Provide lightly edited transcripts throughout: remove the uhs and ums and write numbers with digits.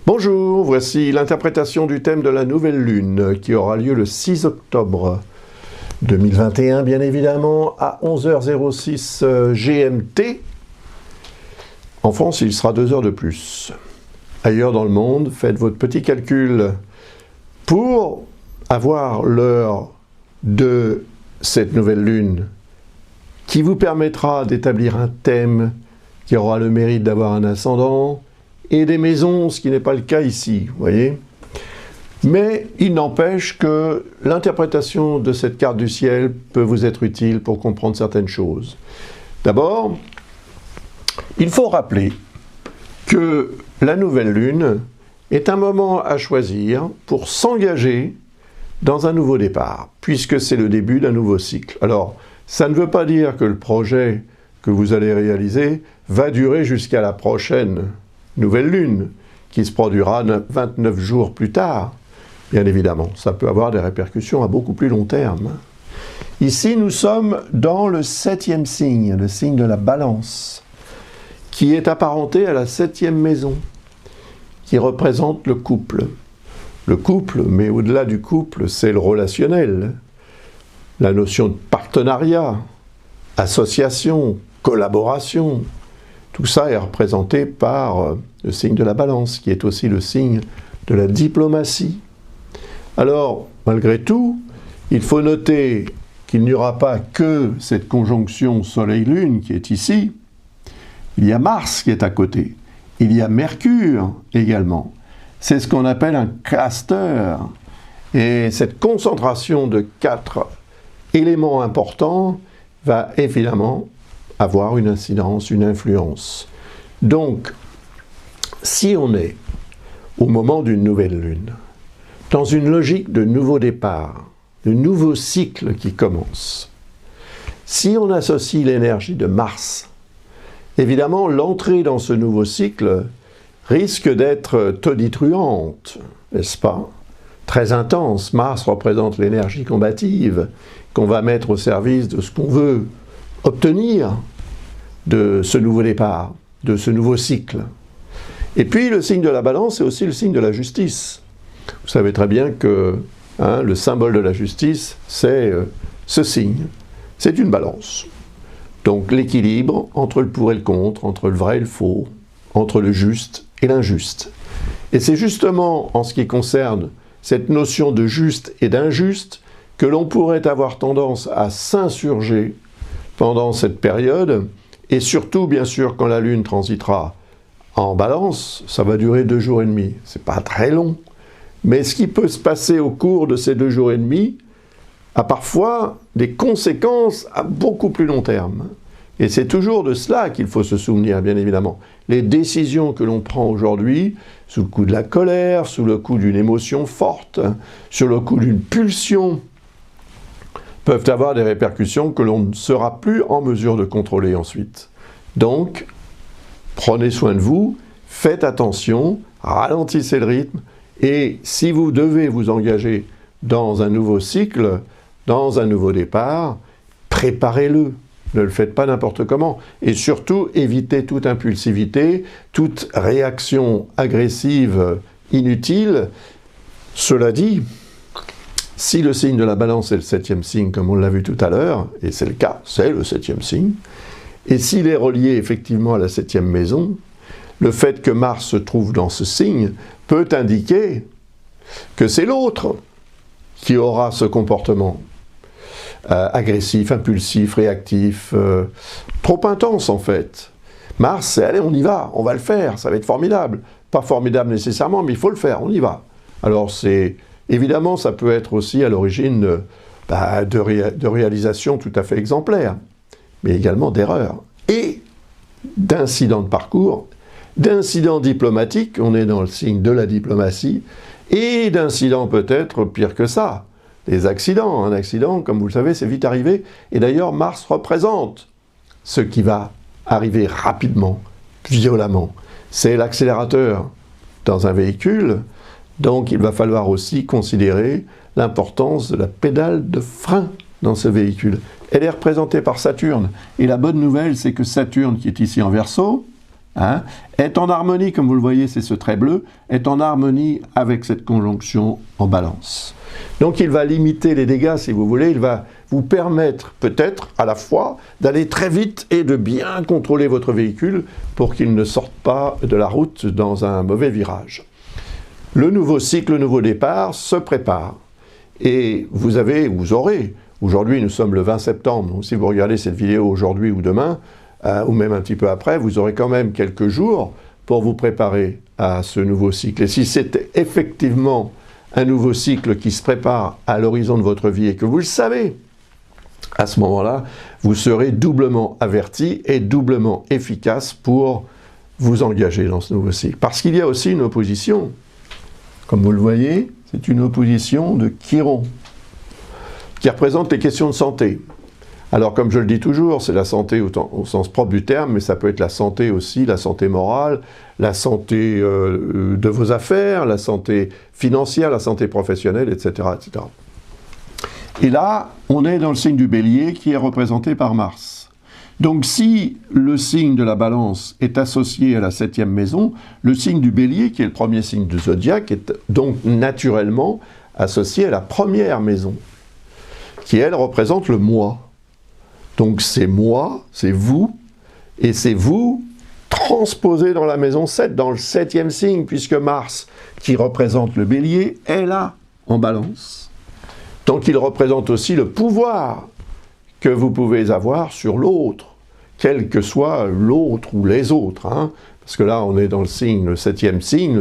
Bonjour, voici l'interprétation du thème de la nouvelle lune qui aura lieu le 6 octobre 2021, bien évidemment, à 11h06 GMT. En France, il sera 2 heures de plus. Ailleurs dans le monde, faites votre petit calcul pour avoir l'heure de cette nouvelle lune qui vous permettra d'établir un thème qui aura le mérite d'avoir un ascendant et des maisons, ce qui n'est pas le cas ici, vous voyez. Mais il n'empêche que l'interprétation de cette carte du ciel peut vous être utile pour comprendre certaines choses. D'abord, il faut rappeler que la nouvelle lune est un moment à choisir pour s'engager dans un nouveau départ, puisque c'est le début d'un nouveau cycle. Alors, ça ne veut pas dire que le projet que vous allez réaliser va durer jusqu'à la prochaine nouvelle lune, qui se produira 29 jours plus tard. Bien évidemment, ça peut avoir des répercussions à beaucoup plus long terme. Ici, nous sommes dans le 7e signe, le signe de la balance, qui est apparenté à la 7e maison, qui représente le couple. Le couple, mais au-delà du couple, c'est le relationnel, la notion de partenariat, association, collaboration. Tout ça est représenté par le signe de la balance, qui est aussi le signe de la diplomatie. Alors, malgré tout, il faut noter qu'il n'y aura pas que cette conjonction Soleil-Lune qui est ici. Il y a Mars qui est à côté. Il y a Mercure également. C'est ce qu'on appelle un cluster. Et cette concentration de 4 éléments importants va évidemment avoir une incidence, une influence. Donc, si on est au moment d'une nouvelle lune, dans une logique de nouveau départ, de nouveau cycle qui commence, si on associe l'énergie de Mars, évidemment, l'entrée dans ce nouveau cycle risque d'être tonitruante, n'est-ce pas? Très intense. Mars représente l'énergie combative qu'on va mettre au service de ce qu'on veut obtenir de ce nouveau départ, de ce nouveau cycle. Et puis le signe de la balance, c'est aussi le signe de la justice. Vous savez très bien que le symbole de la justice, c'est ce signe. C'est une balance. Donc l'équilibre entre le pour et le contre, entre le vrai et le faux, entre le juste et l'injuste. Et c'est justement en ce qui concerne cette notion de juste et d'injuste que l'on pourrait avoir tendance à s'insurger pendant cette période, et surtout, bien sûr, quand la Lune transitera en balance, ça va durer 2 jours et demi. C'est pas très long. Mais ce qui peut se passer au cours de ces 2 jours et demi a parfois des conséquences à beaucoup plus long terme. Et c'est toujours de cela qu'il faut se souvenir, bien évidemment. Les décisions que l'on prend aujourd'hui, sous le coup de la colère, sous le coup d'une émotion forte, sur le coup d'une pulsion, peuvent avoir des répercussions que l'on ne sera plus en mesure de contrôler ensuite. Donc, prenez soin de vous, faites attention, ralentissez le rythme, et si vous devez vous engager dans un nouveau cycle, dans un nouveau départ, préparez-le. Ne le faites pas n'importe comment. Et surtout, évitez toute impulsivité, toute réaction agressive inutile. Cela dit, si le signe de la balance est le 7e signe, comme on l'a vu tout à l'heure, et c'est le cas, c'est le 7e signe, et s'il est relié effectivement à la 7e maison, le fait que Mars se trouve dans ce signe peut indiquer que c'est l'autre qui aura ce comportement agressif, impulsif, réactif, trop intense en fait. Mars, c'est allez, on y va, on va le faire, ça va être formidable. Pas formidable nécessairement, mais il faut le faire, on y va. Alors c'est évidemment, ça peut être aussi à l'origine de réalisations tout à fait exemplaires, mais également d'erreurs et d'incidents de parcours, d'incidents diplomatiques, on est dans le signe de la diplomatie, et d'incidents peut-être pire que ça. Des accidents, un accident, comme vous le savez, c'est vite arrivé. Et d'ailleurs, Mars représente ce qui va arriver rapidement, violemment. C'est l'accélérateur dans un véhicule, donc il va falloir aussi considérer l'importance de la pédale de frein dans ce véhicule. Elle est représentée par Saturne. Et la bonne nouvelle, c'est que Saturne, qui est ici en Verseau, hein, est en harmonie, comme vous le voyez, c'est ce trait bleu, est en harmonie avec cette conjonction en balance. Donc il va limiter les dégâts, si vous voulez, il va vous permettre peut-être à la fois d'aller très vite et de bien contrôler votre véhicule pour qu'il ne sorte pas de la route dans un mauvais virage. Le nouveau cycle, le nouveau départ se prépare. Et vous aurez, aujourd'hui nous sommes le 20 septembre, donc si vous regardez cette vidéo aujourd'hui ou demain, ou même un petit peu après, vous aurez quand même quelques jours pour vous préparer à ce nouveau cycle. Et si c'est effectivement un nouveau cycle qui se prépare à l'horizon de votre vie et que vous le savez, à ce moment-là, vous serez doublement averti et doublement efficace pour vous engager dans ce nouveau cycle. Parce qu'il y a aussi une opposition. Comme vous le voyez, c'est une opposition de Chiron, qui représente les questions de santé. Alors, comme je le dis toujours, c'est la santé au sens propre du terme, mais ça peut être la santé aussi, la santé morale, la santé de vos affaires, la santé financière, la santé professionnelle, etc., etc. Et là, on est dans le signe du Bélier qui est représenté par Mars. Donc, si le signe de la Balance est associé à la 7e maison, le signe du Bélier, qui est le premier signe du zodiaque, est donc naturellement associé à la première maison, qui, elle, représente le moi. Donc c'est moi, c'est vous, et c'est vous transposé dans la maison 7, dans le 7e signe, puisque Mars, qui représente le Bélier, est là, en Balance. Donc il représente aussi le pouvoir que vous pouvez avoir sur l'autre, quel que soit l'autre ou les autres, hein, parce que là on est dans le signe, le 7e signe,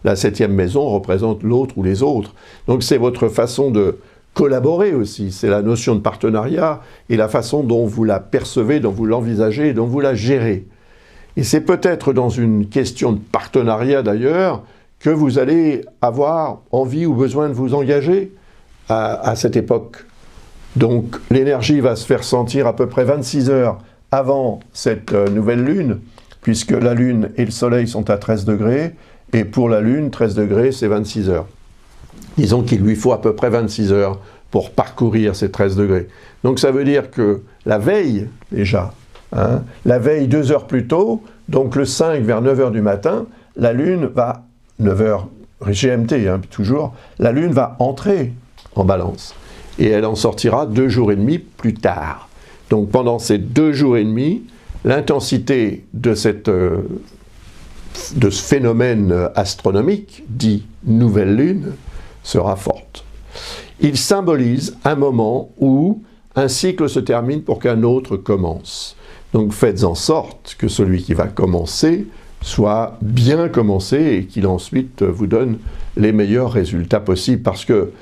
la 7e maison représente l'autre ou les autres. Donc c'est votre façon de collaborer aussi, c'est la notion de partenariat et la façon dont vous la percevez, dont vous l'envisagez et dont vous la gérez. Et c'est peut-être dans une question de partenariat d'ailleurs que vous allez avoir envie ou besoin de vous engager à cette époque. Donc l'énergie va se faire sentir à peu près 26 heures avant cette nouvelle lune, puisque la lune et le soleil sont à 13 degrés, et pour la lune, 13 degrés, c'est 26 heures. Disons qu'il lui faut à peu près 26 heures pour parcourir ces 13 degrés. Donc ça veut dire que la veille, déjà, hein, la veille 2 heures plus tôt, donc le 5 vers 9 heures du matin, la Lune va, 9 heures GMT, hein, toujours, la Lune va entrer en Balance. Et elle en sortira 2 jours et demi plus tard. Donc pendant ces 2 jours et demi, l'intensité de ce phénomène astronomique, dit nouvelle Lune, sera forte. Il symbolise un moment où un cycle se termine pour qu'un autre commence. Donc faites en sorte que celui qui va commencer soit bien commencé et qu'il ensuite vous donne les meilleurs résultats possibles, parce que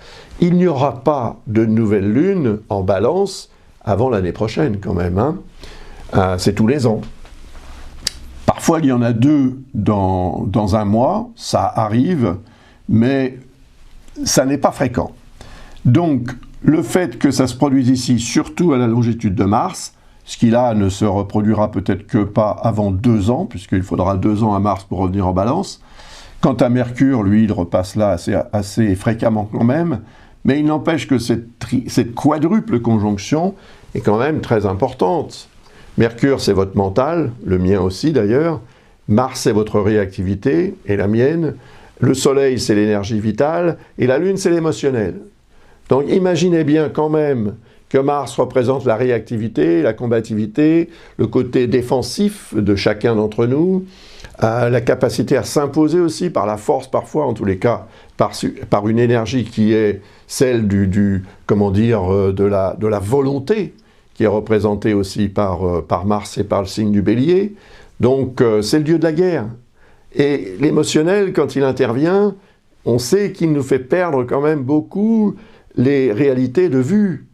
il n'y aura pas de nouvelle lune en Balance avant l'année prochaine quand même, hein. C'est tous les ans. Parfois il y en a 2 dans un mois, ça arrive, mais ça n'est pas fréquent. Donc, le fait que ça se produise ici, surtout à la longitude de Mars, ce qui là ne se reproduira peut-être que pas avant 2 ans, puisqu'il faudra 2 ans à Mars pour revenir en Balance. Quant à Mercure, lui, il repasse là assez fréquemment quand même, mais il n'empêche que cette quadruple conjonction est quand même très importante. Mercure, c'est votre mental, le mien aussi d'ailleurs. Mars, c'est votre réactivité, et la mienne. Le Soleil, c'est l'énergie vitale, et la Lune, c'est l'émotionnel. Donc imaginez bien quand même que Mars représente la réactivité, la combativité, le côté défensif de chacun d'entre nous, la capacité à s'imposer aussi par la force parfois, en tous les cas, par une énergie qui est celle de la volonté, qui est représentée aussi par Mars et par le signe du Bélier. Donc c'est le dieu de la guerre. Et l'émotionnel, quand il intervient, on sait qu'il nous fait perdre quand même beaucoup les réalités de vue.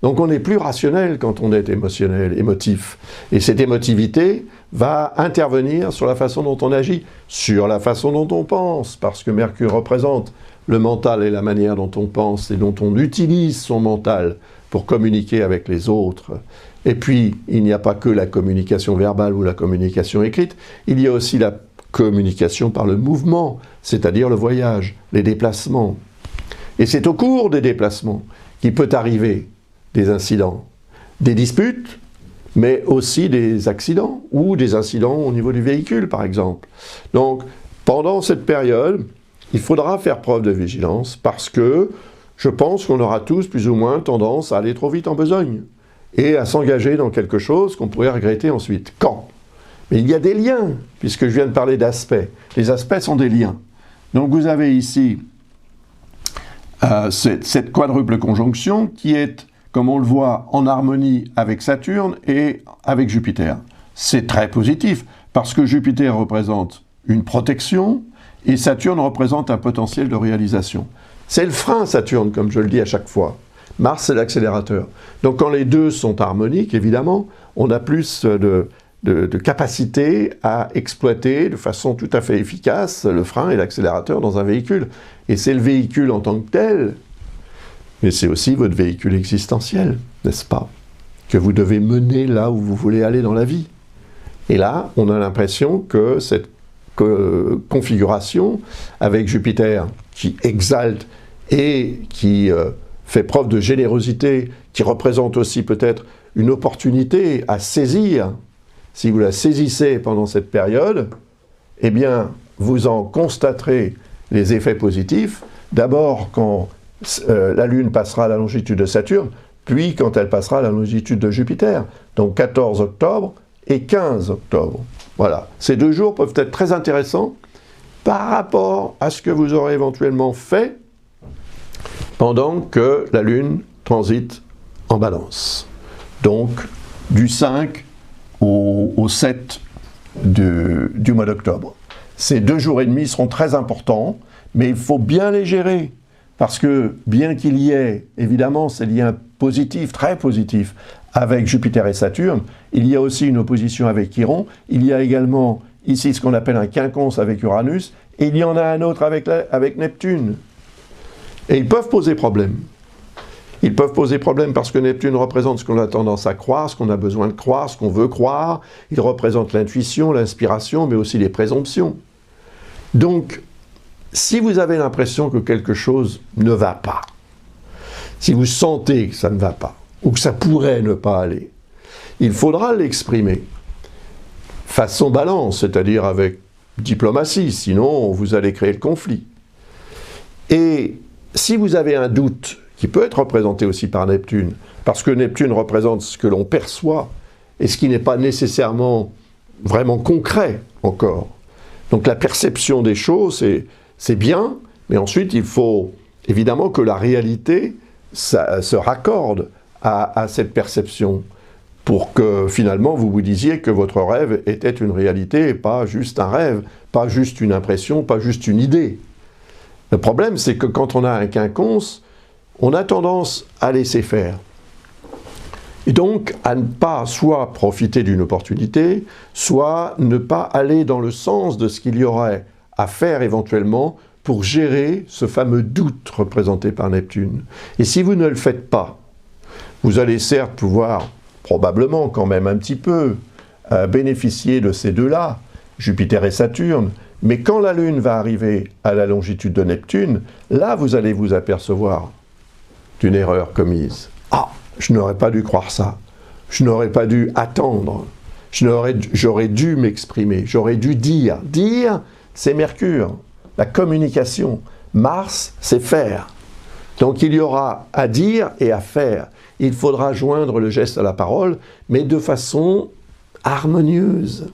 Donc on est plus rationnel quand on est émotionnel, émotif. Et cette émotivité va intervenir sur la façon dont on agit, sur la façon dont on pense, parce que Mercure représente le mental et la manière dont on pense et dont on utilise son mental pour communiquer avec les autres. Et puis, il n'y a pas que la communication verbale ou la communication écrite, il y a aussi la communication par le mouvement, c'est-à-dire le voyage, les déplacements. Et c'est au cours des déplacements qu'il peut arriver des incidents, des disputes, mais aussi des accidents ou des incidents au niveau du véhicule, par exemple. Donc, pendant cette période, il faudra faire preuve de vigilance parce que je pense qu'on aura tous plus ou moins tendance à aller trop vite en besogne et à s'engager dans quelque chose qu'on pourrait regretter ensuite. Quand? Mais il y a des liens, puisque je viens de parler d'aspects. Les aspects sont des liens. Donc vous avez ici cette quadruple conjonction qui est, comme on le voit, en harmonie avec Saturne et avec Jupiter. C'est très positif, parce que Jupiter représente une protection et Saturne représente un potentiel de réalisation. C'est le frein, Saturne, comme je le dis à chaque fois. Mars, c'est l'accélérateur. Donc quand les deux sont harmoniques, évidemment, on a plus de capacité à exploiter de façon tout à fait efficace le frein et l'accélérateur dans un véhicule. Et c'est le véhicule en tant que tel, mais c'est aussi votre véhicule existentiel, n'est-ce pas? Que vous devez mener là où vous voulez aller dans la vie. Et là, on a l'impression que cette configuration avec Jupiter qui exalte et qui fait preuve de générosité, qui représente aussi peut-être une opportunité à saisir. Si vous la saisissez pendant cette période, eh bien, vous en constaterez les effets positifs. D'abord, quand la Lune passera à la longitude de Saturne, puis quand elle passera à la longitude de Jupiter. Donc 14 octobre et 15 octobre. Voilà. Ces 2 jours peuvent être très intéressants par rapport à ce que vous aurez éventuellement fait pendant que la Lune transite en Balance. Donc, du 5 au 7 du mois d'octobre. Ces 2 jours et demi seront très importants, mais il faut bien les gérer, parce que bien qu'il y ait évidemment ces liens positifs, très positifs, avec Jupiter et Saturne, il y a aussi une opposition avec Chiron, il y a également ici ce qu'on appelle un quinconce avec Uranus, et il y en a un autre avec Neptune. Et ils peuvent poser problème. Ils peuvent poser problème parce que Neptune représente ce qu'on a tendance à croire, ce qu'on a besoin de croire, ce qu'on veut croire. Il représente l'intuition, l'inspiration, mais aussi les présomptions. Donc, si vous avez l'impression que quelque chose ne va pas, si vous sentez que ça ne va pas, ou que ça pourrait ne pas aller, il faudra l'exprimer façon Balance, c'est-à-dire avec diplomatie, sinon vous allez créer le conflit. Et si vous avez un doute, qui peut être représenté aussi par Neptune, parce que Neptune représente ce que l'on perçoit, et ce qui n'est pas nécessairement vraiment concret encore. Donc la perception des choses, c'est bien, mais ensuite il faut évidemment que la réalité se raccorde à cette perception, pour que finalement vous vous disiez que votre rêve était une réalité, et pas juste un rêve, pas juste une impression, pas juste une idée. Le problème, c'est que quand on a un quinconce, on a tendance à laisser faire. Et donc, à ne pas soit profiter d'une opportunité, soit ne pas aller dans le sens de ce qu'il y aurait à faire éventuellement pour gérer ce fameux doute représenté par Neptune. Et si vous ne le faites pas, vous allez certes pouvoir, probablement quand même un petit peu, bénéficier de ces deux-là, Jupiter et Saturne, mais quand la Lune va arriver à la longitude de Neptune, là vous allez vous apercevoir d'une erreur commise. Ah, je n'aurais pas dû croire ça, je n'aurais pas dû attendre, j'aurais dû m'exprimer, j'aurais dû dire. Dire, c'est Mercure, la communication. Mars, c'est faire. Donc il y aura à dire et à faire. Il faudra joindre le geste à la parole, mais de façon harmonieuse.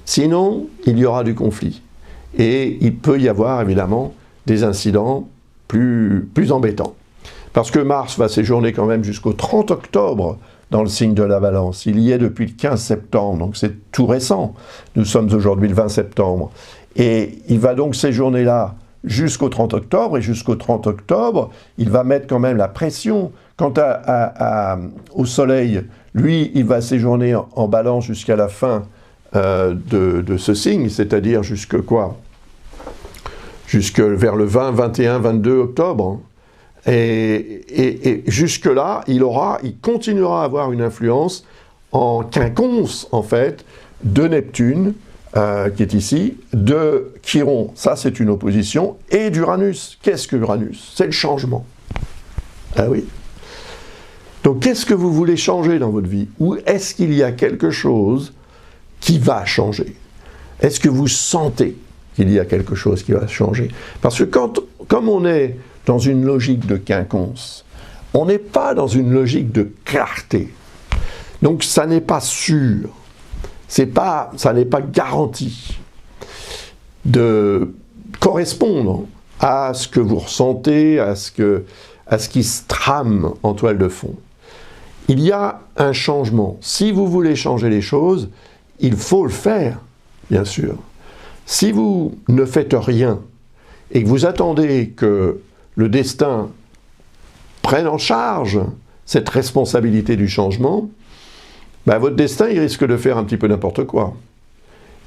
Sinon, il y aura du conflit. Et il peut y avoir évidemment des incidents plus embêtants. Parce que Mars va séjourner quand même jusqu'au 30 octobre dans le signe de la Balance. Il y est depuis le 15 septembre, donc c'est tout récent. Nous sommes aujourd'hui le 20 septembre. Et il va donc séjourner là jusqu'au 30 octobre, et jusqu'au 30 octobre, il va mettre quand même la pression. Quant au Soleil, lui, il va séjourner en Balance jusqu'à la fin de ce signe, c'est-à-dire jusque quoi? Jusque vers le 20, 21, 22 octobre. Et jusque-là, il continuera à avoir une influence en quinconce, en fait, de Neptune, qui est ici, de Chiron, ça c'est une opposition, et d'Uranus. Qu'est-ce que Uranus? C'est le changement. Ah oui. Donc qu'est-ce que vous voulez changer dans votre vie? Ou est-ce qu'il y a quelque chose qui va changer? Est-ce que vous sentez qu'il y a quelque chose qui va changer? Parce que comme on est dans une logique de quinconce, on n'est pas dans une logique de clarté. Donc ça n'est pas sûr, ça n'est pas garanti de correspondre à ce que vous ressentez, à ce qui se trame en toile de fond. Il y a un changement. Si vous voulez changer les choses, il faut le faire, bien sûr. Si vous ne faites rien et que vous attendez que le destin prenne en charge cette responsabilité du changement, ben votre destin il risque de faire un petit peu n'importe quoi.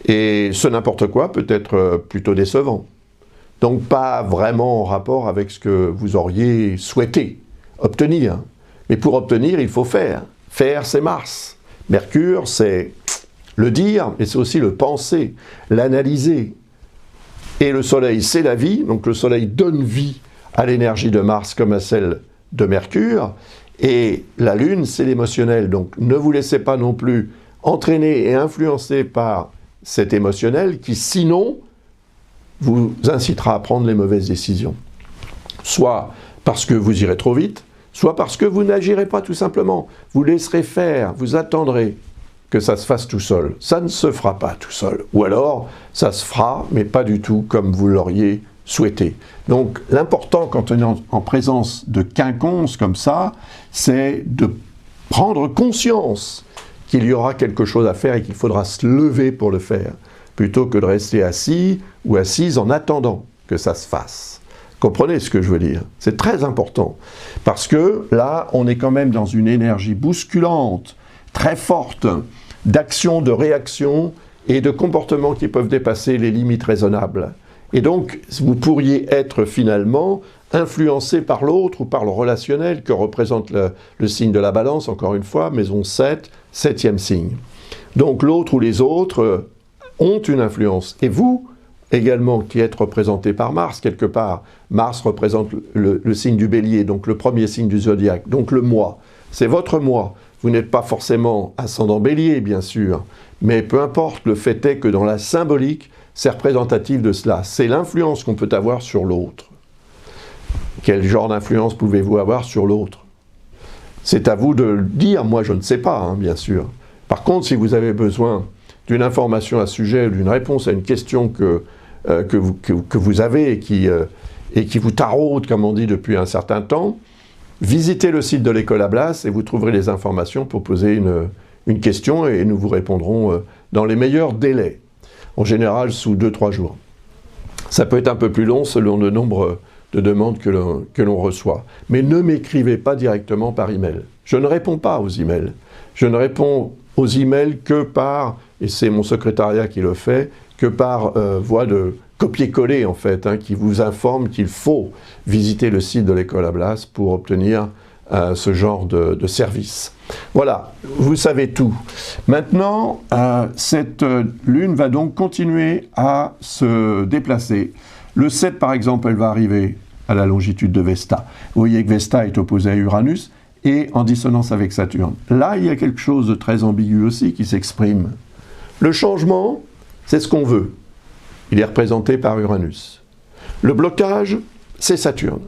Et ce n'importe quoi peut être plutôt décevant. Donc pas vraiment en rapport avec ce que vous auriez souhaité obtenir. Mais pour obtenir, il faut faire. Faire, c'est Mars. Mercure, c'est le dire, mais c'est aussi le penser, l'analyser. Et le Soleil, c'est la vie. Donc le Soleil donne vie à l'énergie de Mars comme à celle de Mercure. Et la Lune, c'est l'émotionnel. Donc ne vous laissez pas non plus entraîner et influencer par cet émotionnel qui, sinon, vous incitera à prendre les mauvaises décisions. Soit parce que vous irez trop vite, soit parce que vous n'agirez pas tout simplement. Vous laisserez faire, vous attendrez que ça se fasse tout seul. Ça ne se fera pas tout seul. Ou alors, ça se fera, mais pas du tout comme vous l'auriez souhaité. Donc, l'important quand on est en présence de quinconce comme ça, c'est de prendre conscience qu'il y aura quelque chose à faire et qu'il faudra se lever pour le faire, plutôt que de rester assis ou assise en attendant que ça se fasse. Comprenez ce que je veux dire? C'est très important, parce que là, on est quand même dans une énergie bousculante, très forte, d'action, de réaction et de comportements qui peuvent dépasser les limites raisonnables. Et donc, vous pourriez être finalement influencé par l'autre ou par le relationnel que représente le signe de la Balance, encore une fois, maison 7, 7e signe. Donc l'autre ou les autres ont une influence. Et vous, également, qui êtes représenté par Mars, quelque part, Mars représente le signe du Bélier, donc le premier signe du zodiaque, donc le moi. C'est votre moi. Vous n'êtes pas forcément ascendant Bélier, bien sûr, mais peu importe, le fait est que dans la symbolique, c'est représentatif de cela. C'est l'influence qu'on peut avoir sur l'autre. Quel genre d'influence pouvez-vous avoir sur l'autre? C'est à vous de le dire, moi je ne sais pas, hein, bien sûr. Par contre, si vous avez besoin d'une information à ce sujet, d'une réponse à une question que vous avez et qui vous taraude, comme on dit, depuis un certain temps, visitez le site de l'école Ablas et vous trouverez les informations pour poser une question et nous vous répondrons dans les meilleurs délais, en général sous 2-3 jours. Ça peut être un peu plus long selon le nombre de demandes que l'on reçoit. Mais ne m'écrivez pas directement par email. Je ne réponds pas aux emails. Je ne réponds aux emails que par, et c'est mon secrétariat qui le fait, que par voie de copier-coller en fait, hein, qui vous informe qu'il faut visiter le site de l'école Ablas pour obtenir ce genre de service. Voilà, vous savez tout. Maintenant, cette lune va donc continuer à se déplacer. Le 7, par exemple, elle va arriver à la longitude de Vesta. Vous voyez que Vesta est opposé à Uranus et en dissonance avec Saturne. Là, il y a quelque chose de très ambigu aussi qui s'exprime. Le changement, c'est ce qu'on veut. Il est représenté par Uranus. Le blocage, c'est Saturne.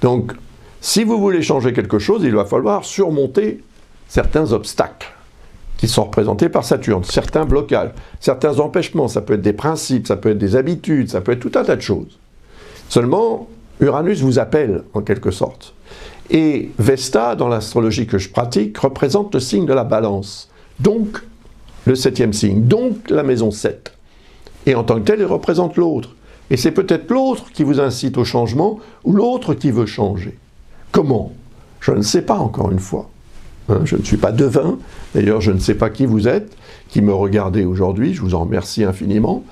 Donc, si vous voulez changer quelque chose, il va falloir surmonter certains obstacles qui sont représentés par Saturne, certains blocages, certains empêchements, ça peut être des principes, ça peut être des habitudes, ça peut être tout un tas de choses. Seulement, Uranus vous appelle, en quelque sorte. Et Vesta, dans l'astrologie que je pratique, représente le signe de la Balance, donc le 7e signe, donc la maison 7. Et en tant que tel, il représente l'autre. Et c'est peut-être l'autre qui vous incite au changement, ou l'autre qui veut changer. Comment? Je ne sais pas, encore une fois. Je ne suis pas devin, d'ailleurs je ne sais pas qui vous êtes, qui me regardez aujourd'hui, je vous en remercie infiniment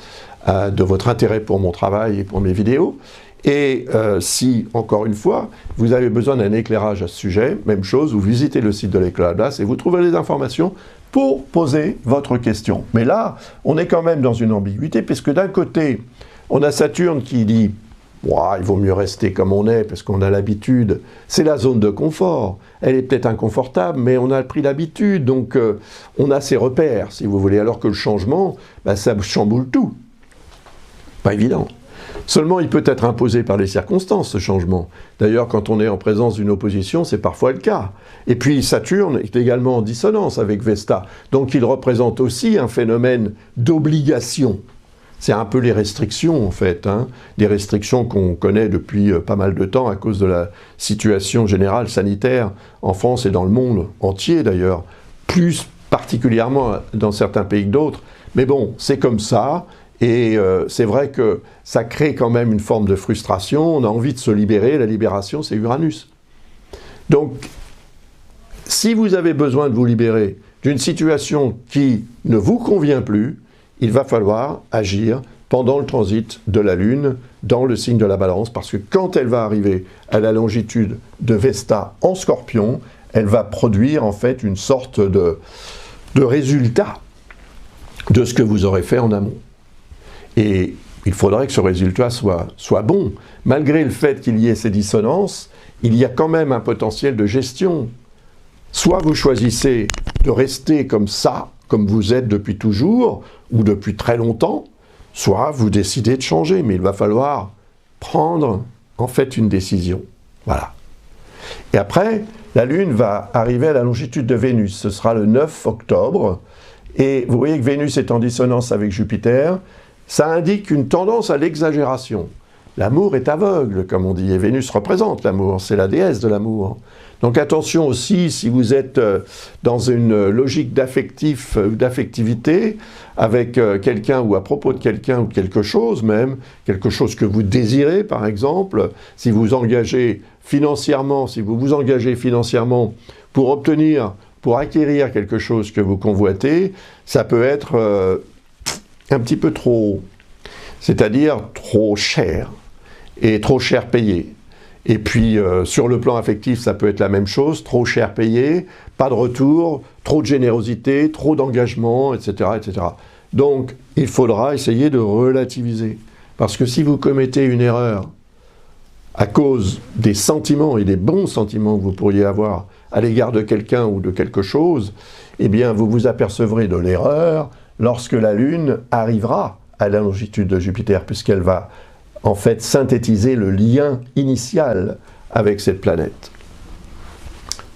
de votre intérêt pour mon travail et pour mes vidéos. Et si, encore une fois, vous avez besoin d'un éclairage à ce sujet, même chose, vous visitez le site de l'école Ablas et vous trouverez les informations pour poser votre question. Mais là, on est quand même dans une ambiguïté, puisque d'un côté, on a Saturne qui dit il vaut mieux rester comme on est, parce qu'on a l'habitude. C'est la zone de confort. Elle est peut-être inconfortable, mais on a pris l'habitude, donc on a ses repères, si vous voulez. Alors que le changement, ça chamboule tout. Pas évident. Seulement, il peut être imposé par les circonstances, ce changement. D'ailleurs, quand on est en présence d'une opposition, c'est parfois le cas. Et puis, Saturne est également en dissonance avec Vesta. Donc, il représente aussi un phénomène d'obligation. C'est un peu les restrictions, en fait, des restrictions qu'on connaît depuis pas mal de temps à cause de la situation générale sanitaire en France et dans le monde entier, d'ailleurs, plus particulièrement dans certains pays que d'autres. Mais bon, c'est comme ça. Et c'est vrai que ça crée quand même une forme de frustration, on a envie de se libérer, la libération c'est Uranus. Donc, si vous avez besoin de vous libérer d'une situation qui ne vous convient plus, il va falloir agir pendant le transit de la Lune dans le signe de la Balance, parce que quand elle va arriver à la longitude de Vesta en Scorpion, elle va produire en fait une sorte de résultat de ce que vous aurez fait en amont. Et il faudrait que ce résultat soit bon. Malgré le fait qu'il y ait ces dissonances, il y a quand même un potentiel de gestion. Soit vous choisissez de rester comme ça, comme vous êtes depuis toujours, ou depuis très longtemps, soit vous décidez de changer, mais il va falloir prendre en fait une décision. Voilà. Et après, la Lune va arriver à la longitude de Vénus, ce sera le 9 octobre, et vous voyez que Vénus est en dissonance avec Jupiter. Ça indique une tendance à l'exagération. L'amour est aveugle, comme on dit, et Vénus représente l'amour, c'est la déesse de l'amour. Donc attention aussi, si vous êtes dans une logique d'affectif ou d'affectivité avec quelqu'un ou à propos de quelqu'un ou quelque chose même, quelque chose que vous désirez par exemple, si vous engagez financièrement, si vous vous engagez financièrement pour acquérir quelque chose que vous convoitez, ça peut être un petit peu trop, c'est-à-dire trop cher, et trop cher payé. Et puis, sur le plan affectif, ça peut être la même chose, trop cher payé, pas de retour, trop de générosité, trop d'engagement, etc., etc. Donc, il faudra essayer de relativiser. Parce que si vous commettez une erreur à cause des sentiments et des bons sentiments que vous pourriez avoir à l'égard de quelqu'un ou de quelque chose, eh bien, vous vous apercevrez de l'erreur lorsque la Lune arrivera à la longitude de Jupiter, puisqu'elle va en fait synthétiser le lien initial avec cette planète.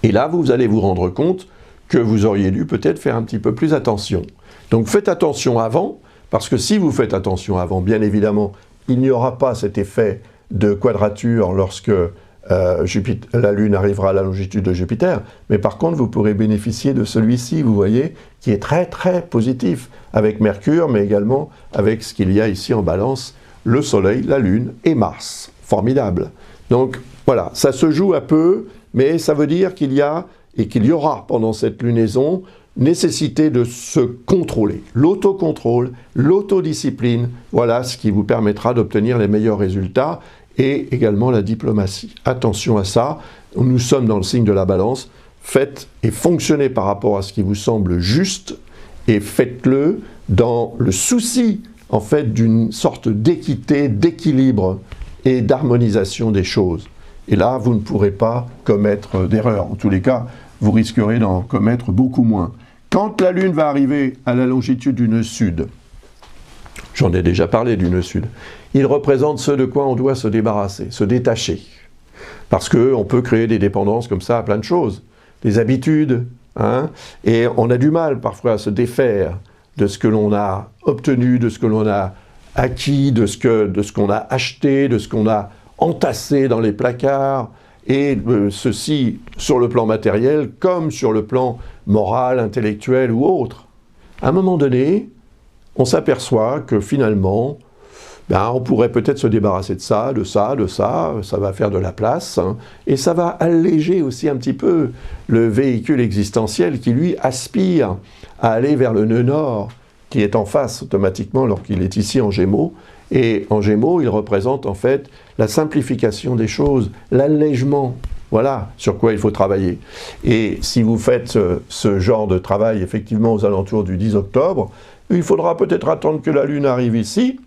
Et là, vous allez vous rendre compte que vous auriez dû peut-être faire un petit peu plus attention. Donc faites attention avant, parce que si vous faites attention avant, bien évidemment, il n'y aura pas cet effet de quadrature lorsque la Lune arrivera à la longitude de Jupiter, mais par contre vous pourrez bénéficier de celui-ci, vous voyez, qui est très très positif, avec Mercure, mais également avec ce qu'il y a ici en Balance, le Soleil, la Lune et Mars. Formidable. Donc voilà, ça se joue un peu, mais ça veut dire qu'il y a, et qu'il y aura pendant cette lunaison, nécessité de se contrôler. L'autocontrôle, l'autodiscipline, voilà ce qui vous permettra d'obtenir les meilleurs résultats, et également la diplomatie. Attention à ça, nous sommes dans le signe de la Balance, faites et fonctionnez par rapport à ce qui vous semble juste, et faites-le dans le souci, en fait, d'une sorte d'équité, d'équilibre et d'harmonisation des choses. Et là, vous ne pourrez pas commettre d'erreurs. En tous les cas, vous risquerez d'en commettre beaucoup moins. Quand la Lune va arriver à la longitude du nœud sud, j'en ai déjà parlé du nœud sud, il représente ce de quoi on doit se débarrasser, se détacher. Parce qu'on peut créer des dépendances comme ça à plein de choses, des habitudes, et on a du mal parfois à se défaire de ce que l'on a obtenu, de ce que l'on a acquis, de ce qu'on a acheté, de ce qu'on a entassé dans les placards, et ceci sur le plan matériel comme sur le plan moral, intellectuel ou autre. À un moment donné, on s'aperçoit que finalement, on pourrait peut-être se débarrasser de ça, ça va faire de la place, et ça va alléger aussi un petit peu le véhicule existentiel qui, lui, aspire à aller vers le nœud nord, qui est en face automatiquement alors qu'il est ici en Gémeaux, et en Gémeaux, il représente en fait la simplification des choses, l'allègement, voilà sur quoi il faut travailler. Et si vous faites ce genre de travail effectivement aux alentours du 10 octobre, il faudra peut-être attendre que la Lune arrive ici,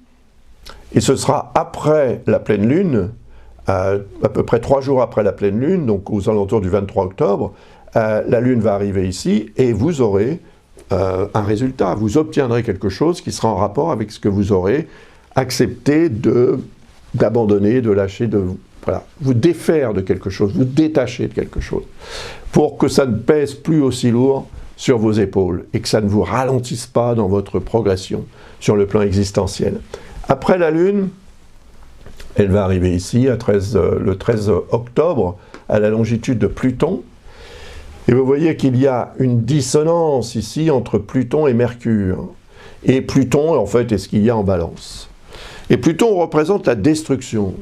Et ce sera après la pleine lune, à peu près 3 jours après la pleine lune, donc aux alentours du 23 octobre, la lune va arriver ici et vous aurez un résultat. Vous obtiendrez quelque chose qui sera en rapport avec ce que vous aurez accepté d'abandonner, de lâcher, voilà, vous défaire de quelque chose, vous détacher de quelque chose, pour que ça ne pèse plus aussi lourd sur vos épaules et que ça ne vous ralentisse pas dans votre progression sur le plan existentiel. Après la lune, elle va arriver ici le 13 octobre à la longitude de Pluton. Et vous voyez qu'il y a une dissonance ici entre Pluton et Mercure. Et Pluton, en fait, est ce qu'il y a en balance. Et Pluton représente la destruction,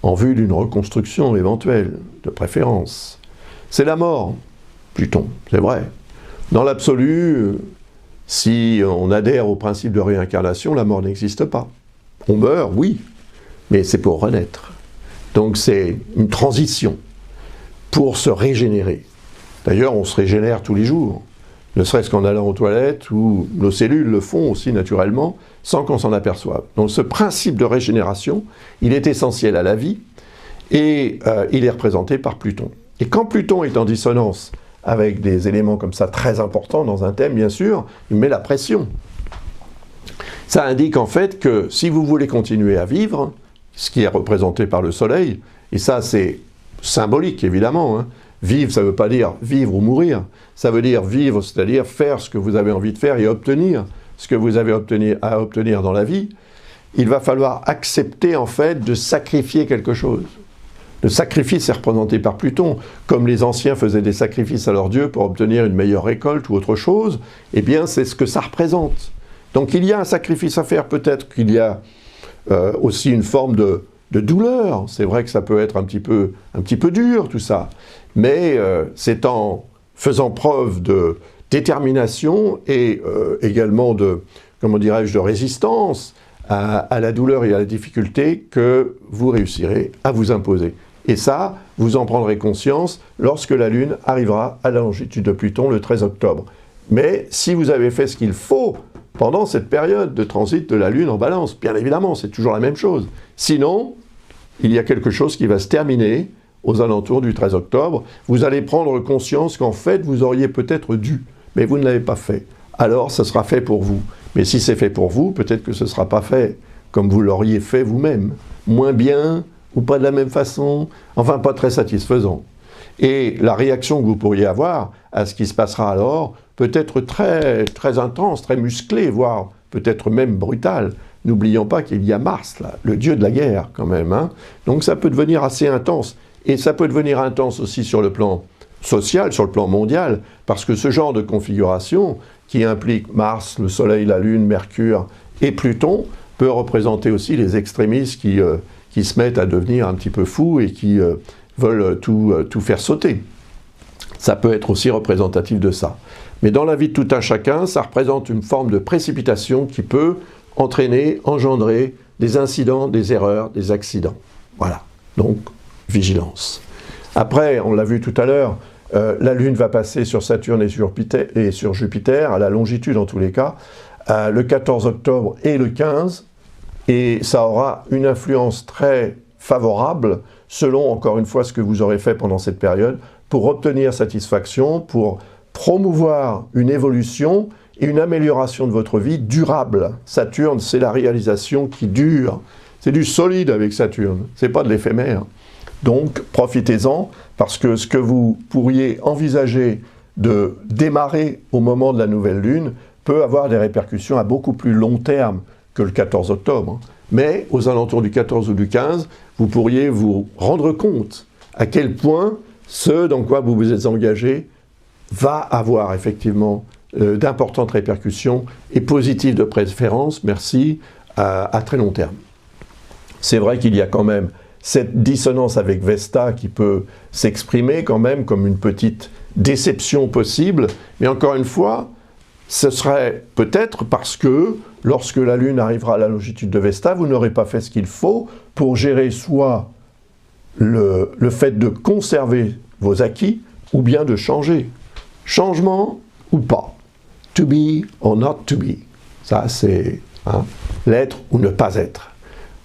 en vue d'une reconstruction éventuelle, de préférence. C'est la mort, Pluton, c'est vrai. Dans l'absolu, si on adhère au principe de réincarnation, la mort n'existe pas. On meurt, oui, mais c'est pour renaître. Donc c'est une transition pour se régénérer. D'ailleurs, on se régénère tous les jours, ne serait-ce qu'en allant aux toilettes, ou nos cellules le font aussi naturellement, sans qu'on s'en aperçoive. Donc ce principe de régénération, il est essentiel à la vie, et il est représenté par Pluton. Et quand Pluton est en dissonance avec des éléments comme ça très importants dans un thème, bien sûr, il met la pression. Ça indique en fait que si vous voulez continuer à vivre, ce qui est représenté par le soleil, et ça c'est symbolique évidemment, hein. Vivre, ça ne veut pas dire vivre ou mourir, ça veut dire vivre, c'est-à-dire faire ce que vous avez envie de faire et obtenir ce que vous avez à obtenir dans la vie. Il va falloir accepter en fait de sacrifier quelque chose. Le sacrifice est représenté par Pluton. Comme les anciens faisaient des sacrifices à leurs dieux pour obtenir une meilleure récolte ou autre chose, eh bien c'est ce que ça représente. Donc il y a un sacrifice à faire, peut-être qu'il y a aussi une forme de douleur. C'est vrai que ça peut être un petit peu dur tout ça, mais c'est en faisant preuve de détermination et également de, comment dirais-je, de résistance à la douleur et à la difficulté que vous réussirez à vous imposer. Et ça, vous en prendrez conscience lorsque la Lune arrivera à la longitude de Pluton le 13 octobre. Mais si vous avez fait ce qu'il faut pendant cette période de transit de la Lune en Balance, bien évidemment, c'est toujours la même chose. Sinon, il y a quelque chose qui va se terminer aux alentours du 13 octobre. Vous allez prendre conscience qu'en fait, vous auriez peut-être dû, mais vous ne l'avez pas fait. Alors, ce sera fait pour vous. Mais si c'est fait pour vous, peut-être que ce ne sera pas fait comme vous l'auriez fait vous-même. Moins bien, ou pas de la même façon, enfin pas très satisfaisant. Et la réaction que vous pourriez avoir à ce qui se passera alors peut être très, très intense, très musclée, voire peut-être même brutale. N'oublions pas qu'il y a Mars, là, le dieu de la guerre quand même. Hein. Donc ça peut devenir assez intense. Et ça peut devenir intense aussi sur le plan social, sur le plan mondial, parce que ce genre de configuration qui implique Mars, le Soleil, la Lune, Mercure et Pluton peut représenter aussi les extrémistes qui se mettent à devenir un petit peu fous et qui veulent tout faire sauter. Ça peut être aussi représentatif de ça. Mais dans la vie de tout un chacun, ça représente une forme de précipitation qui peut entraîner, engendrer des incidents, des erreurs, des accidents. Voilà, donc vigilance. Après, on l'a vu tout à l'heure, la Lune va passer sur Saturne et sur Jupiter, à la longitude en tous les cas, le 14 octobre et le 15, et ça aura une influence très favorable, selon encore une fois ce que vous aurez fait pendant cette période, pour obtenir satisfaction, pour promouvoir une évolution et une amélioration de votre vie durable. Saturne, c'est la réalisation qui dure. C'est du solide avec Saturne, c'est pas de l'éphémère. Donc, profitez-en, parce que ce que vous pourriez envisager de démarrer au moment de la nouvelle lune peut avoir des répercussions à beaucoup plus long terme que le 14 octobre. Mais aux alentours du 14 ou du 15, vous pourriez vous rendre compte à quel point ce dans quoi vous vous êtes engagé va avoir effectivement d'importantes répercussions et positives de préférence, merci, à très long terme. C'est vrai qu'il y a quand même cette dissonance avec Vesta qui peut s'exprimer quand même comme une petite déception possible, mais encore une fois, ce serait peut-être parce que lorsque la Lune arrivera à la longitude de Vesta, vous n'aurez pas fait ce qu'il faut pour gérer soit le fait de conserver vos acquis ou bien de changer. Changement ou pas. To be or not to be. Ça, c'est l'être ou ne pas être.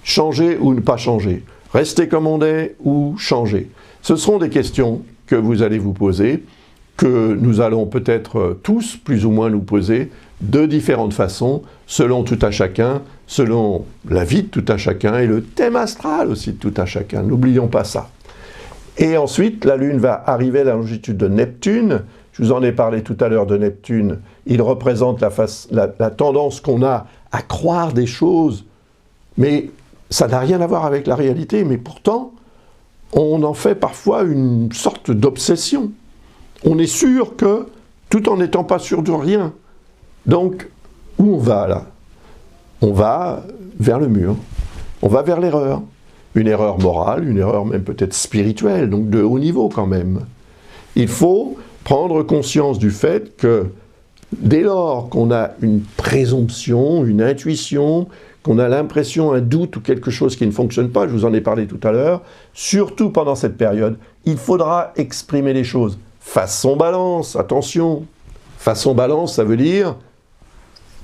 changer ou ne pas changer, rester comme on est ou changer. Ce seront des questions que vous allez vous poser, que nous allons peut-être tous plus ou moins nous poser de différentes façons, selon tout à chacun, selon la vie de tout à chacun et le thème astral aussi de tout à chacun. N'oublions pas ça. Et ensuite, la Lune va arriver à la longitude de Neptune. Je vous en ai parlé tout à l'heure de Neptune. Il représente la tendance qu'on a à croire des choses, mais ça n'a rien à voir avec la réalité. Mais pourtant, on en fait parfois une sorte d'obsession. On est sûr que, tout en n'étant pas sûr de rien. Donc, où on va là? On va vers le mur. On va vers l'erreur. Une erreur morale, une erreur même peut-être spirituelle, donc de haut niveau quand même. Il faut prendre conscience du fait que dès lors qu'on a une présomption, une intuition, qu'on a l'impression, un doute ou quelque chose qui ne fonctionne pas, je vous en ai parlé tout à l'heure, surtout pendant cette période, il faudra exprimer les choses. Façon balance, attention. Façon balance, ça veut dire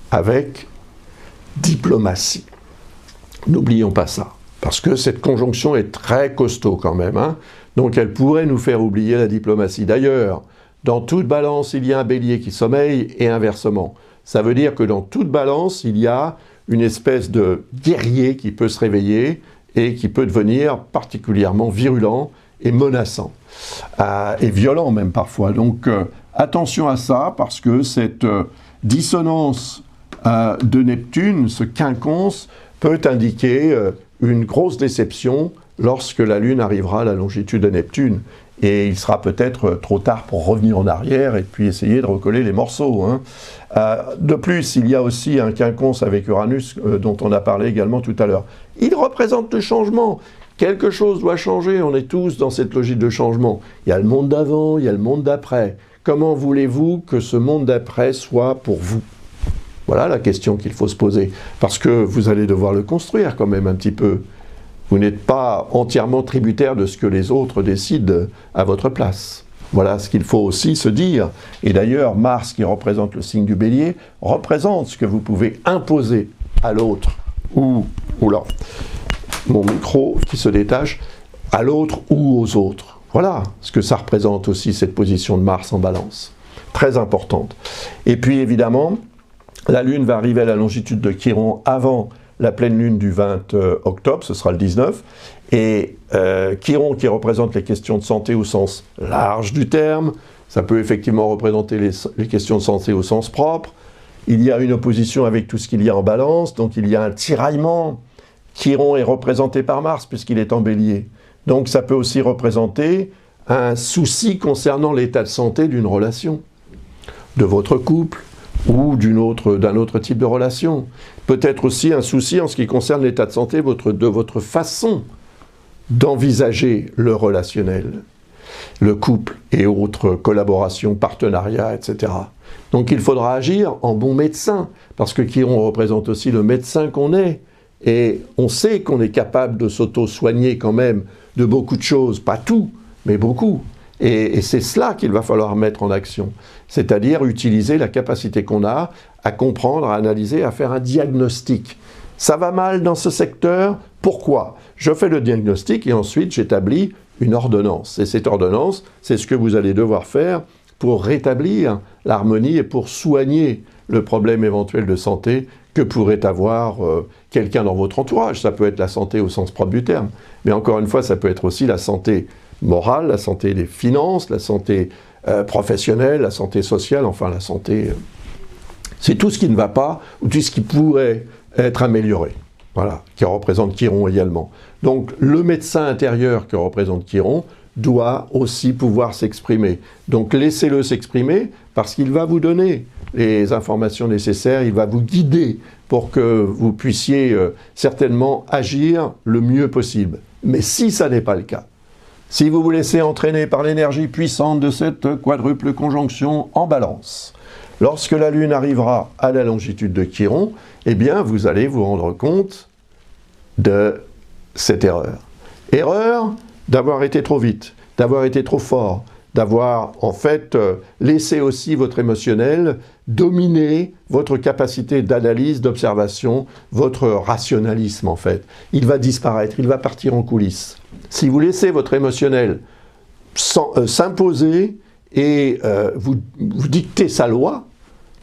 avec diplomatie. N'oublions pas ça. Parce que cette conjonction est très costaud quand même, hein. Donc elle pourrait nous faire oublier la diplomatie. D'ailleurs, dans toute balance, il y a un bélier qui sommeille et inversement. Ça veut dire que dans toute balance, il y a une espèce de guerrier qui peut se réveiller et qui peut devenir particulièrement virulent et menaçant. Et violent même parfois. Donc attention à ça, parce que cette dissonance de Neptune, ce quinconce, peut indiquer une grosse déception lorsque la Lune arrivera à la longitude de Neptune. Et il sera peut-être trop tard pour revenir en arrière et puis essayer de recoller les morceaux, hein. De plus, il y a aussi un quinconce avec Uranus dont on a parlé également tout à l'heure. Il représente le changement. Quelque chose doit changer, on est tous dans cette logique de changement. Il y a le monde d'avant, il y a le monde d'après. Comment voulez-vous que ce monde d'après soit pour vous? Voilà la question qu'il faut se poser. Parce que vous allez devoir le construire quand même un petit peu. Vous n'êtes pas entièrement tributaire de ce que les autres décident à votre place. Voilà ce qu'il faut aussi se dire. Et d'ailleurs, Mars, qui représente le signe du Bélier, représente ce que vous pouvez imposer à l'autre. Oula, mon micro qui se détache, à l'autre ou aux autres. Voilà ce que ça représente aussi, cette position de Mars en balance. Très importante. Et puis évidemment, la Lune va arriver à la longitude de Chiron avant la pleine Lune du 20 octobre, ce sera le 19. Et Chiron, qui représente les questions de santé au sens large du terme, ça peut effectivement représenter les questions de santé au sens propre. Il y a une opposition avec tout ce qu'il y a en balance, donc il y a un tiraillement. Chiron est représenté par Mars puisqu'il est en bélier. Donc ça peut aussi représenter un souci concernant l'état de santé d'une relation, de votre couple ou d'un autre type de relation. Peut-être aussi un souci en ce qui concerne l'état de santé de votre façon d'envisager le relationnel, le couple et autres collaborations, partenariats, etc. Donc il faudra agir en bon médecin, parce que Chiron représente aussi le médecin qu'on est. Et on sait qu'on est capable de s'auto-soigner quand même de beaucoup de choses, pas tout, mais beaucoup. Et c'est cela qu'il va falloir mettre en action, c'est-à-dire utiliser la capacité qu'on a à comprendre, à analyser, à faire un diagnostic. Ça va mal dans ce secteur, pourquoi? Je fais le diagnostic et ensuite j'établis une ordonnance. Et cette ordonnance, c'est ce que vous allez devoir faire pour rétablir l'harmonie et pour soigner le problème éventuel de santé que pourrait avoir quelqu'un dans votre entourage. Ça peut être la santé au sens propre du terme, mais encore une fois, ça peut être aussi la santé morale, la santé des finances, la santé professionnelle, la santé sociale, enfin la santé... c'est tout ce qui ne va pas, ou tout ce qui pourrait être amélioré. Voilà, qui représente Chiron également. Donc le médecin intérieur que représente Chiron doit aussi pouvoir s'exprimer. Donc laissez-le s'exprimer parce qu'il va vous donner les informations nécessaires, il va vous guider pour que vous puissiez certainement agir le mieux possible. Mais si ça n'est pas le cas, si vous vous laissez entraîner par l'énergie puissante de cette quadruple conjonction en balance, lorsque la Lune arrivera à la longitude de Chiron, eh bien vous allez vous rendre compte de cette erreur. Erreur d'avoir été trop vite, d'avoir été trop fort, d'avoir en fait laissé aussi votre émotionnel dominer votre capacité d'analyse, d'observation, votre rationalisme en fait. Il va disparaître, il va partir en coulisses. Si vous laissez votre émotionnel s'imposer et vous dicter sa loi,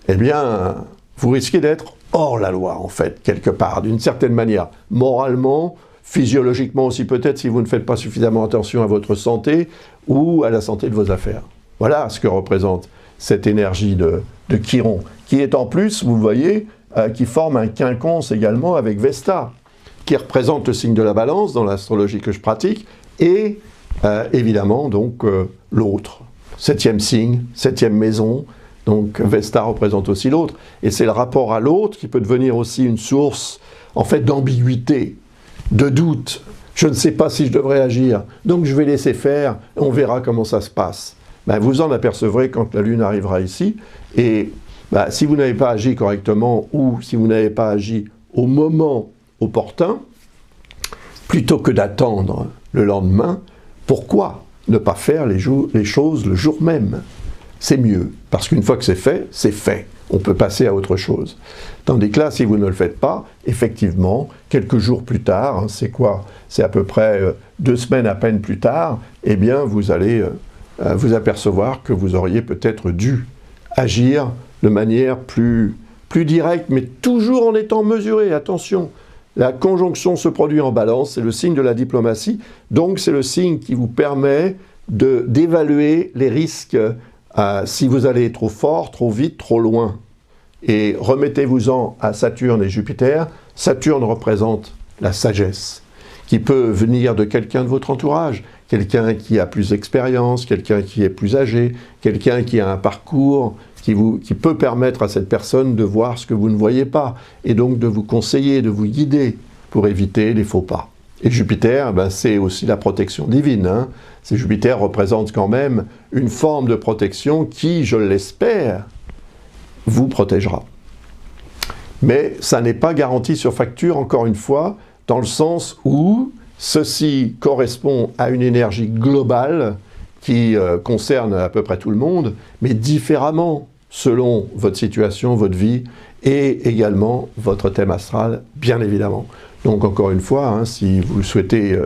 eh bien, vous risquez d'être hors la loi, en fait, quelque part, d'une certaine manière. Moralement, physiologiquement aussi peut-être, si vous ne faites pas suffisamment attention à votre santé ou à la santé de vos affaires. Voilà ce que représente cette énergie de Chiron, qui est en plus, vous voyez, qui forme un quinconce également avec Vesta, qui représente le signe de la balance dans l'astrologie que je pratique, et évidemment, donc, l'autre. 7e signe, 7e maison, donc Vesta représente aussi l'autre. Et c'est le rapport à l'autre qui peut devenir aussi une source, en fait, d'ambiguïté, de doute. Je ne sais pas si je devrais agir, donc je vais laisser faire, on verra comment ça se passe. Ben, vous en apercevrez quand la Lune arrivera ici, et ben, si vous n'avez pas agi correctement, ou si vous n'avez pas agi au moment opportun, plutôt que d'attendre le lendemain, pourquoi ne pas faire les choses le jour même? C'est mieux, parce qu'une fois que c'est fait. On peut passer à autre chose. Tandis que là, si vous ne le faites pas, effectivement, quelques jours plus tard, hein, c'est quoi? C'est à peu près 2 semaines à peine plus tard, eh bien, vous allez vous apercevoir que vous auriez peut-être dû agir de manière plus directe, mais toujours en étant mesuré. Attention, la conjonction se produit en balance, c'est le signe de la diplomatie, donc c'est le signe qui vous permet d'évaluer les risques si vous allez trop fort, trop vite, trop loin. Et remettez-vous-en à Saturne et Jupiter. Saturne représente la sagesse, qui peut venir de quelqu'un de votre entourage, quelqu'un qui a plus d'expérience, quelqu'un qui est plus âgé, quelqu'un qui a un parcours qui peut permettre à cette personne de voir ce que vous ne voyez pas, et donc de vous conseiller, de vous guider pour éviter les faux pas. Et Jupiter, ben, c'est aussi la protection divine. Hein. Jupiter représente quand même une forme de protection qui, je l'espère, vous protégera. Mais ça n'est pas garanti sur facture, encore une fois, dans le sens où ceci correspond à une énergie globale qui concerne à peu près tout le monde, mais différemment selon votre situation, votre vie, et également votre thème astral, bien évidemment. Donc encore une fois, hein, si vous souhaitez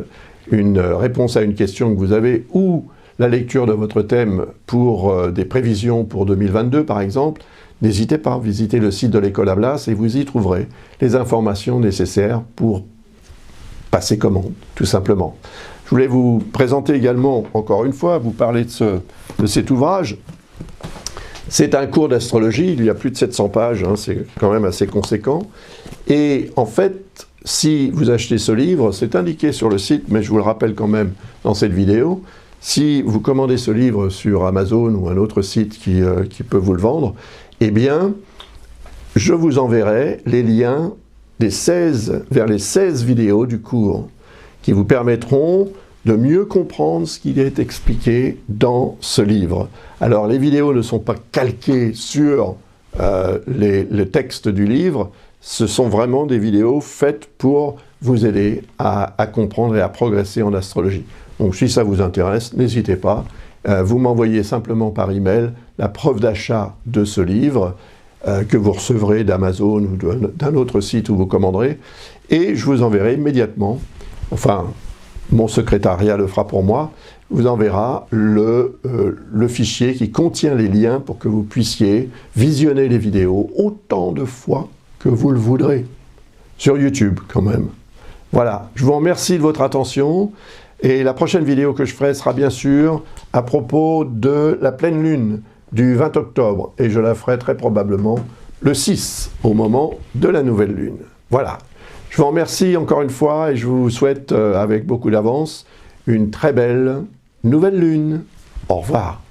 une réponse à une question que vous avez, ou la lecture de votre thème pour des prévisions pour 2022 par exemple, n'hésitez pas, visitez le site de l'École Ablas et vous y trouverez les informations nécessaires pour passer commande, tout simplement. Je voulais vous présenter également, encore une fois, vous parler de cet ouvrage. C'est un cours d'astrologie, il y a plus de 700 pages, hein, c'est quand même assez conséquent. Et en fait, si vous achetez ce livre, c'est indiqué sur le site, mais je vous le rappelle quand même dans cette vidéo, si vous commandez ce livre sur Amazon ou un autre site qui peut vous le vendre, eh bien, je vous enverrai les liens vers les 16 vidéos du cours qui vous permettront de mieux comprendre ce qui est expliqué dans ce livre. Alors, les vidéos ne sont pas calquées sur les textes du livre, ce sont vraiment des vidéos faites pour vous aider à comprendre et à progresser en astrologie. Donc, si ça vous intéresse, n'hésitez pas. Vous m'envoyez simplement par email la preuve d'achat de ce livre que vous recevrez d'Amazon ou d'un autre site où vous commanderez, et je vous enverrai immédiatement, enfin, mon secrétariat le fera pour moi, vous enverra le fichier qui contient les liens pour que vous puissiez visionner les vidéos autant de fois que vous le voudrez, sur YouTube quand même. Voilà, je vous remercie de votre attention, et la prochaine vidéo que je ferai sera bien sûr à propos de la pleine lune du 20 octobre, et je la ferai très probablement le 6, au moment de la nouvelle lune. Voilà, je vous remercie encore une fois, et je vous souhaite, avec beaucoup d'avance, une très belle nouvelle lune. Au revoir.